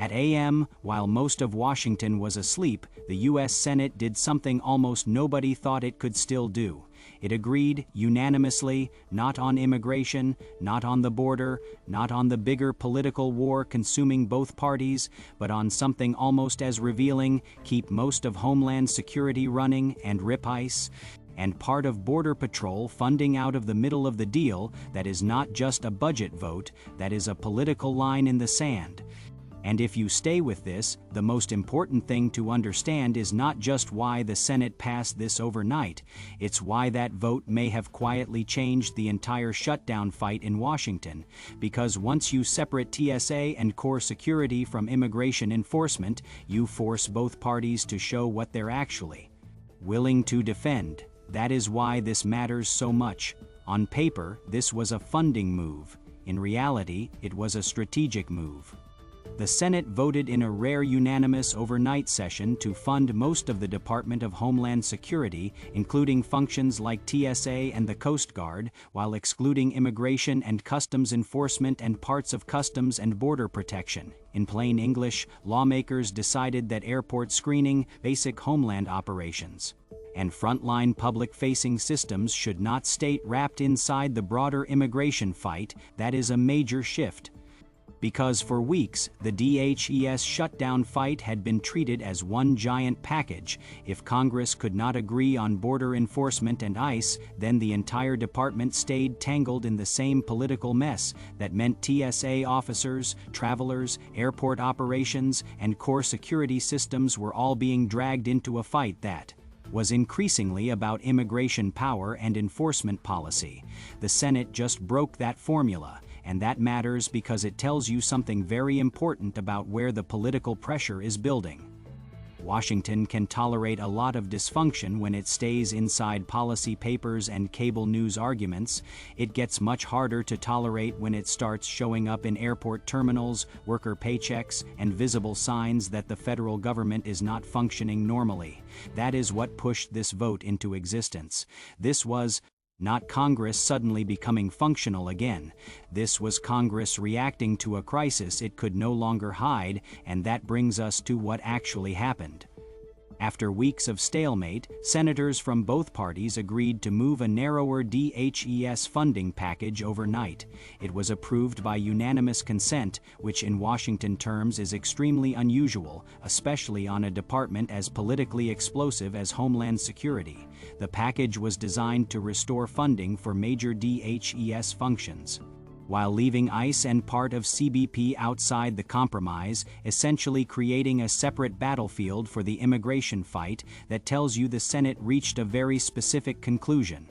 At a.m., while most of Washington was asleep, the U.S. Senate did something almost nobody thought it could still do. It agreed unanimously, not on immigration, not on the border, not on the bigger political war consuming both parties, but on something almost as revealing: keep most of Homeland Security running and rip ICE, and part of Border Patrol funding out of the middle of the deal. That is not just a budget vote, that is a political line in the sand. And if you stay with this, the most important thing to understand is not just why the Senate passed this overnight, it's why that vote may have quietly changed the entire shutdown fight in Washington. Because once you separate TSA and core security from immigration enforcement, you force both parties to show what they're actually willing to defend. That is why this matters so much. On paper, this was a funding move. In reality, it was a strategic move. The Senate voted in a rare unanimous overnight session to fund most of the Department of Homeland Security, including functions like TSA and the Coast Guard, while excluding immigration and customs enforcement and parts of Customs and Border Protection. In plain English, lawmakers decided that airport screening, basic homeland operations, and frontline public-facing systems should not stay wrapped inside the broader immigration fight. That is a major shift. Because for weeks, the DHS shutdown fight had been treated as one giant package. If Congress could not agree on border enforcement and ICE, then the entire department stayed tangled in the same political mess. That meant TSA officers, travelers, airport operations, and core security systems were all being dragged into a fight that was increasingly about immigration power and enforcement policy. The Senate just broke that formula. And that matters because it tells you something very important about where the political pressure is building. Washington can tolerate a lot of dysfunction when it stays inside policy papers and cable news arguments. It gets much harder to tolerate when it starts showing up in airport terminals, worker paychecks, and visible signs that the federal government is not functioning normally. That is what pushed this vote into existence. This was not Congress suddenly becoming functional again. This was Congress reacting to a crisis it could no longer hide, and that brings us to what actually happened. After weeks of stalemate, senators from both parties agreed to move a narrower DHS funding package overnight. It was approved by unanimous consent, which in Washington terms is extremely unusual, especially on a department as politically explosive as Homeland Security. The package was designed to restore funding for major DHS functions, while leaving ICE and part of CBP outside the compromise, essentially creating a separate battlefield for the immigration fight. That tells you the Senate reached a very specific conclusion.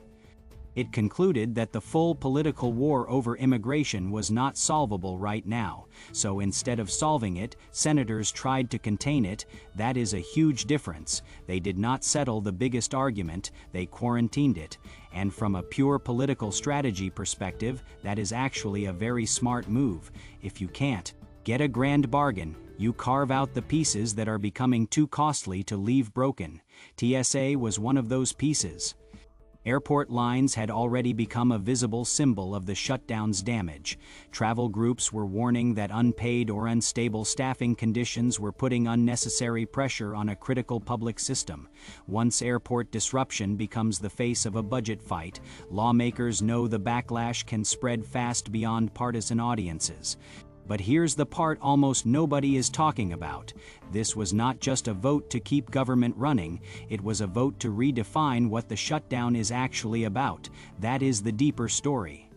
It concluded that the full political war over immigration was not solvable right now, so instead of solving it, senators tried to contain it. That is a huge difference. They did not settle the biggest argument, they quarantined it. And from a pure political strategy perspective, that is actually a very smart move. If you can't get a grand bargain, you carve out the pieces that are becoming too costly to leave broken. TSA was one of those pieces. Airport lines had already become a visible symbol of the shutdown's damage. Travel groups were warning that unpaid or unstable staffing conditions were putting unnecessary pressure on a critical public system. Once airport disruption becomes the face of a budget fight, lawmakers know the backlash can spread fast beyond partisan audiences. But here's the part almost nobody is talking about. This was not just a vote to keep government running, it was a vote to redefine what the shutdown is actually about. That is the deeper story.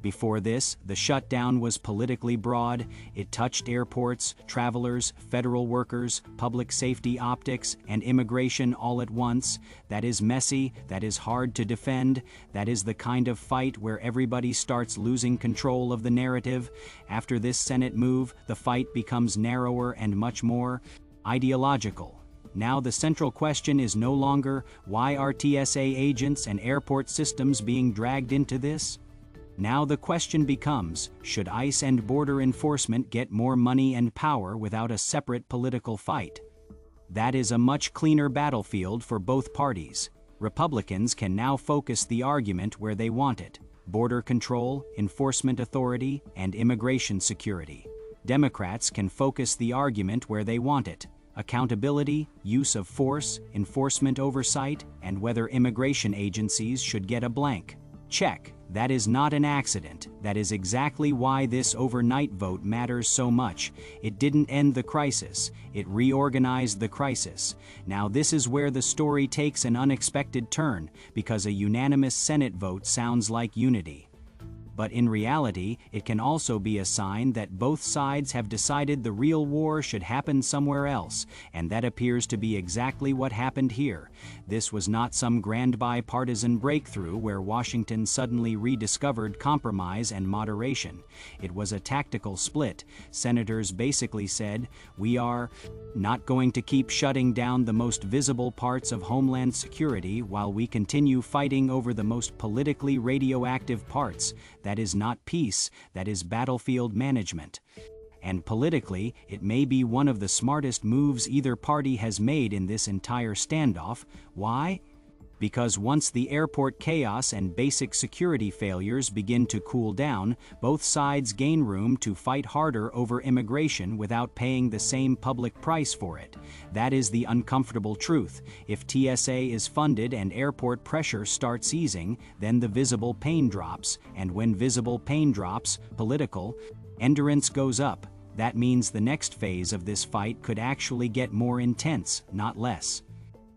Before this, the shutdown was politically broad. It touched airports, travelers, federal workers, public safety optics, and immigration all at once. That is messy, that is hard to defend, that is the kind of fight where everybody starts losing control of the narrative. After this Senate move, the fight becomes narrower and much more ideological. Now the central question is no longer, why are TSA agents and airport systems being dragged into this? Now the question becomes, should ICE and border enforcement get more money and power without a separate political fight? That is a much cleaner battlefield for both parties. Republicans can now focus the argument where they want it: border control, enforcement authority, and immigration security. Democrats can focus the argument where they want it: accountability, use of force, enforcement oversight, and whether immigration agencies should get a blank check. That is not an accident. That is exactly why this overnight vote matters so much. It didn't end the crisis. It reorganized the crisis. Now this is where the story takes an unexpected turn, because a unanimous Senate vote sounds like unity. But in reality, it can also be a sign that both sides have decided the real war should happen somewhere else, and that appears to be exactly what happened here. This was not some grand bipartisan breakthrough where Washington suddenly rediscovered compromise and moderation. It was a tactical split. Senators basically said, "We are not going to keep shutting down the most visible parts of Homeland Security while we continue fighting over the most politically radioactive parts. That is not peace, that is battlefield management." And politically, it may be one of the smartest moves either party has made in this entire standoff. Why? Because once the airport chaos and basic security failures begin to cool down, both sides gain room to fight harder over immigration without paying the same public price for it. That is the uncomfortable truth. If TSA is funded and airport pressure starts easing, then the visible pain drops, and when visible pain drops, political endurance goes up. That means the next phase of this fight could actually get more intense, not less.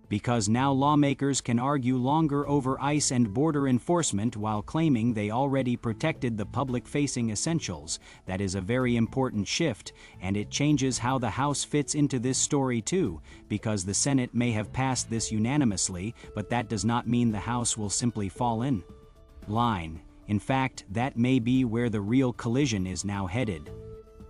Because now lawmakers can argue longer over ICE and border enforcement while claiming they already protected the public-facing essentials. That is a very important shift, and it changes how the House fits into this story too, because the Senate may have passed this unanimously, but that does not mean the House will simply fall in line. In fact, that may be where the real collision is now headed.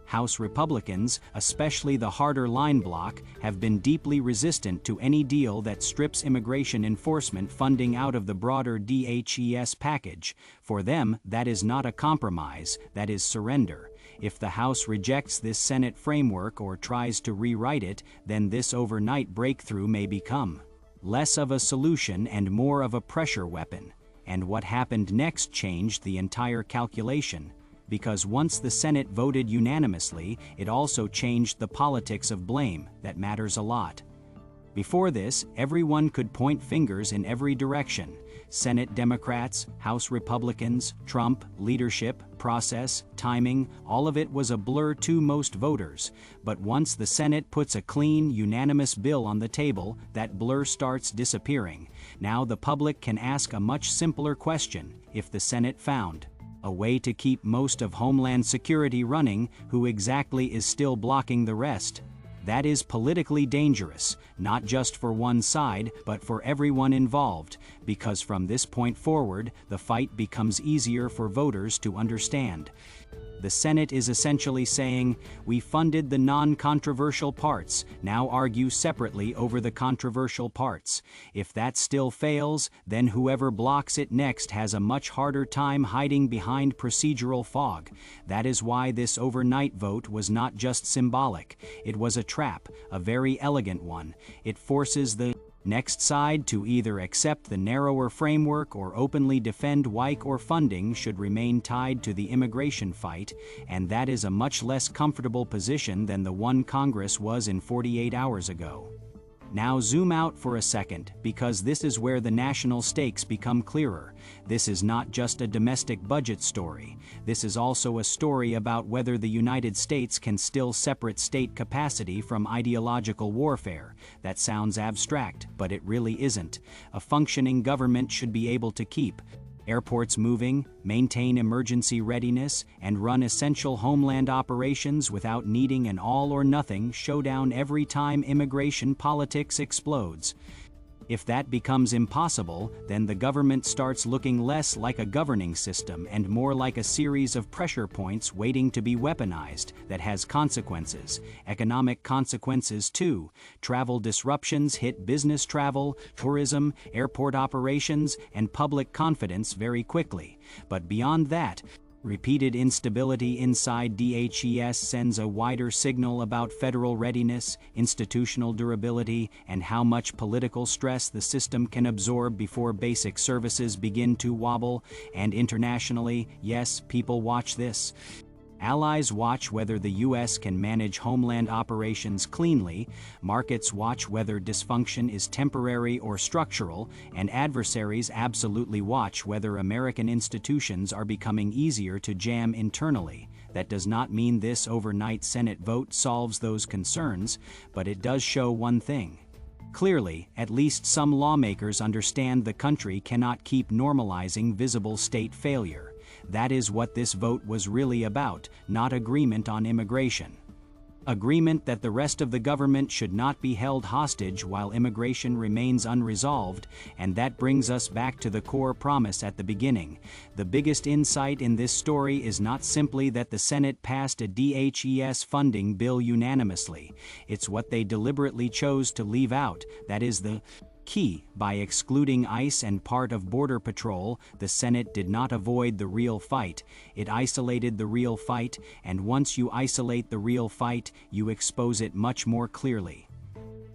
House Republicans, especially the harder line bloc, have been deeply resistant to any deal that strips immigration enforcement funding out of the broader DHS package. For them, that is not a compromise, that is surrender. If the House rejects this Senate framework or tries to rewrite it, then this overnight breakthrough may become less of a solution and more of a pressure weapon. And what happened next changed the entire calculation. Because once the Senate voted unanimously, it also changed the politics of blame. That matters a lot. Before this, everyone could point fingers in every direction. Senate Democrats, House Republicans, Trump, leadership, process, timing, all of it was a blur to most voters. But once the Senate puts a clean, unanimous bill on the table, that blur starts disappearing. Now the public can ask a much simpler question: if the Senate found a way to keep most of Homeland Security running, who exactly is still blocking the rest? That is politically dangerous, not just for one side, but for everyone involved, because from this point forward, the fight becomes easier for voters to understand. The Senate is essentially saying, "We funded the non-controversial parts, now argue separately over the controversial parts." If that still fails, then whoever blocks it next has a much harder time hiding behind procedural fog. That is why this overnight vote was not just symbolic. It was a trap, a very elegant one. It forces the next side to either accept the narrower framework or openly defend WIC or funding should remain tied to the immigration fight, and that is a much less comfortable position than the one Congress was in 48 hours ago. Now zoom out for a second, because this is where the national stakes become clearer. This is not just a domestic budget story. This is also a story about whether the United States can still separate state capacity from ideological warfare. That sounds abstract, but it really isn't. A functioning government should be able to keep airports moving, maintain emergency readiness, and run essential homeland operations without needing an all-or-nothing showdown every time immigration politics explodes. If that becomes impossible, then the government starts looking less like a governing system and more like a series of pressure points waiting to be weaponized that has consequences. Economic consequences too. Travel disruptions hit business travel, tourism, airport operations, and public confidence very quickly. But beyond that, repeated instability inside DHS sends a wider signal about federal readiness, institutional durability, and how much political stress the system can absorb before basic services begin to wobble. And internationally, yes, people watch this. Allies watch whether the U.S. can manage homeland operations cleanly, markets watch whether dysfunction is temporary or structural, and adversaries absolutely watch whether American institutions are becoming easier to jam internally. That does not mean this overnight Senate vote solves those concerns, but it does show one thing. Clearly, at least some lawmakers understand the country cannot keep normalizing visible state failure. That is what this vote was really about, not agreement on immigration. Agreement that the rest of the government should not be held hostage while immigration remains unresolved, and that brings us back to the core promise at the beginning. The biggest insight in this story is not simply that the Senate passed a DHS funding bill unanimously. It's what they deliberately chose to leave out, that is the key. By excluding ICE and part of Border Patrol, the Senate did not avoid the real fight. It isolated the real fight, and once you isolate the real fight, you expose it much more clearly.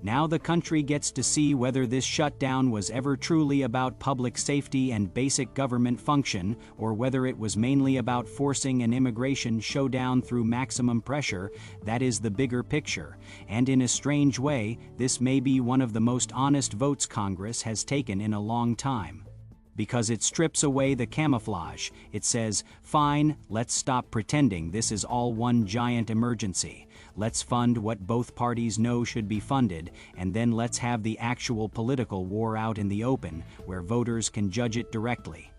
Now the country gets to see whether this shutdown was ever truly about public safety and basic government function, or whether it was mainly about forcing an immigration showdown through maximum pressure. That is the bigger picture, and in a strange way, this may be one of the most honest votes Congress has taken in a long time. Because it strips away the camouflage. It says, fine, let's stop pretending this is all one giant emergency. Let's fund what both parties know should be funded, and then let's have the actual political war out in the open, where voters can judge it directly.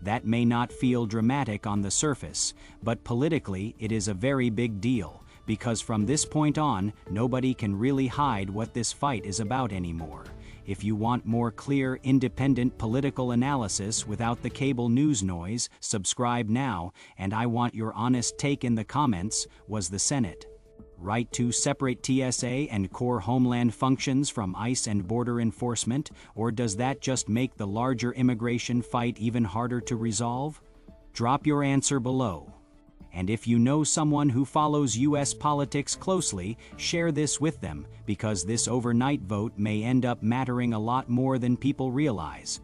That may not feel dramatic on the surface, but politically it is a very big deal, because from this point on, nobody can really hide what this fight is about anymore. If you want more clear, independent political analysis without the cable news noise, subscribe now, and I want your honest take in the comments. Was the Senate right to separate TSA and core homeland functions from ICE and border enforcement, or does that just make the larger immigration fight even harder to resolve? Drop your answer below. And if you know someone who follows U.S. politics closely, share this with them, because this overnight vote may end up mattering a lot more than people realize.